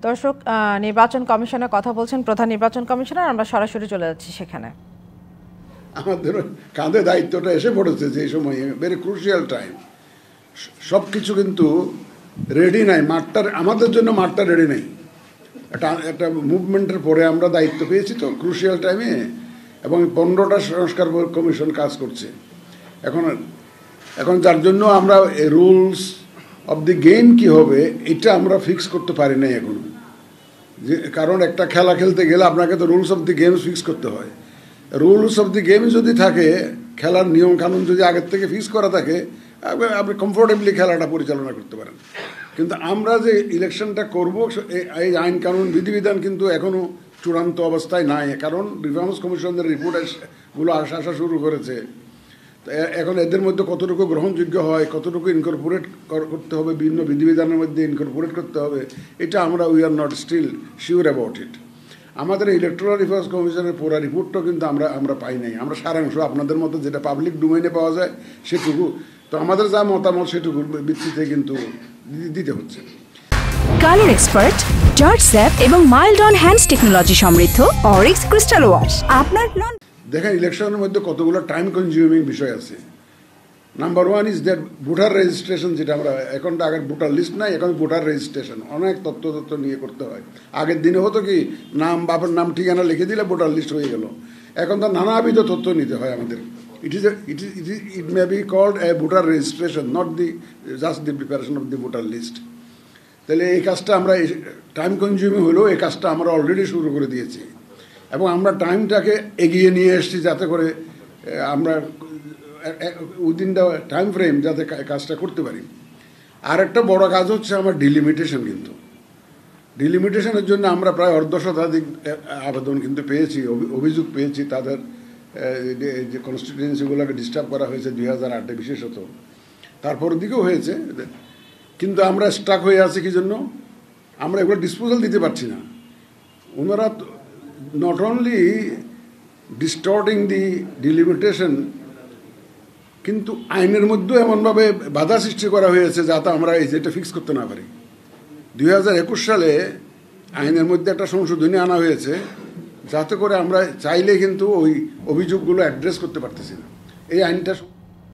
দর্শক, নির্বাচন কমিশনের কথা বলছেন প্রধান নির্বাচন কমিশনার, আমরা সরাসরি চলে যাচ্ছি সেখানে। আমাদের কাঁধে দায়িত্বটা এসে পড়েছে যে সময় ভেরি ক্রুশিয়াল টাইম, সব কিছু কিন্তু রেডি নাই, মাঠটার আমাদের জন্য মাঠটা রেডি নেই। একটা মুভমেন্টের পরে আমরা দায়িত্ব পেয়েছি তো ক্রুশিয়াল টাইমে, এবং 15টা সংস্কার কমিশন কাজ করছে এখন যার জন্য আমরা রুলস অফ দি গেম কি হবে এটা আমরা ফিক্স করতে পারি নাই এখনো। যে কারণ একটা খেলা খেলতে গেলে আপনাকে তো rules of the games fix করতে হয়। রুলস অফ দি গেম যদি থাকে, খেলার নিয়ম কানুন যদি আগের থেকে ফিক্স করা থাকে, আপনি কমফোর্টেবলি খেলাটা পরিচালনা করতে পারেন। কিন্তু আমরা যে ইলেকশনটা করব এই আইন কানুন বিধিবিধান কিন্তু এখনো চূড়ান্ত অবস্থায় নাই, কারণ রিফর্মস কমিশনের রিপোর্টগুলো আসা শুরু করেছে। এখন এদের মধ্যে কতটুকু গ্রহণযোগ্য হয়, কতটুকু ইনকর্পোরেট করতে হবে, বিভিন্ন বিধিবিধানের মধ্যে ইনকর্পোরেট করতে হবে, এটা আমরা we are not still sure about it. আমাদের ইলেকট্রাল রিফর্মস কমিশনের পুরো রিপোর্টটাও কিন্তু আমরা পাই নাই। আমরা সারাংশ আপনাদের মতো যেটা পাবলিক ডোমেইনে পাওয়া যায় সেটুকু, তো আমাদের যা মতামত সেটুকুর ভিত্তিতে কিন্তু দিতে হচ্ছে। কালার এক্সপার্ট, জর্জ স্যাপ এবং মাইল্ড অন হ্যান্ডস টেকনোলজি সমৃদ্ধ অরিক্স ক্রিস্টাল ওয়াশ আপনার দেখেন ইলেকশনের মধ্যে কতগুলো টাইম কনজিউমিং বিষয় আছে। Number 1 is that voter registration, যেটা আমরা এখন তো আগের ভোটার লিস্ট নাই, এখন ভোটার রেজিস্ট্রেশন অনেক তথ্য নিয়ে করতে হয়। আগের দিনে হতো কি নাম, বাবার নাম, ঠিকানা লিখে দিলে ভোটার লিস্ট হয়ে গেল। এখন তো নানাবিধ তথ্য নিতে হয় আমাদের। It may be called a voter registration, not the just the preparation of the voter list. তাহলে এই কাজটা আমরা টাইম কনজিউমিং হলেও এই কাজটা আমরা অলরেডি শুরু করে দিয়েছি, এবং আমরা টাইমটাকে এগিয়ে নিয়ে এসেছি যাতে করে আমরা উইদিন দ্য টাইম ফ্রেম যাতে কাজটা করতে পারি। আর একটা বড় কাজ হচ্ছে আমার ডিলিমিটেশন। কিন্তু ডিলিমিটেশনের জন্য আমরা প্রায় 1/2 আবেদন কিন্তু পেয়েছি, অভিযোগ পেয়েছি। তাদের যে কনস্টিটিউয়েন্সিগুলোকে ডিস্টার্ব করা হয়েছে 2008-এ বিশেষত, তারপর দিকেও হয়েছে। কিন্তু আমরা স্টাক হয়ে আছি কি জন্য? আমরা এগুলো ডিসপোজাল দিতে পারছি না। ওনারা নট অনলি ডিস্টর্টিং দি ডিলিমিটেশন, কিন্তু আইনের মধ্যেও এমনভাবে বাধা সৃষ্টি করা হয়েছে যাতে আমরা এই যেটা ফিক্স করতে না পারি। 2021 সালে আইনের মধ্যে একটা সংশোধনী আনা হয়েছে যাতে করে আমরা চাইলে কিন্তু ওই অভিযোগগুলো অ্যাড্রেস করতে পারতেছি না। এই আইনটা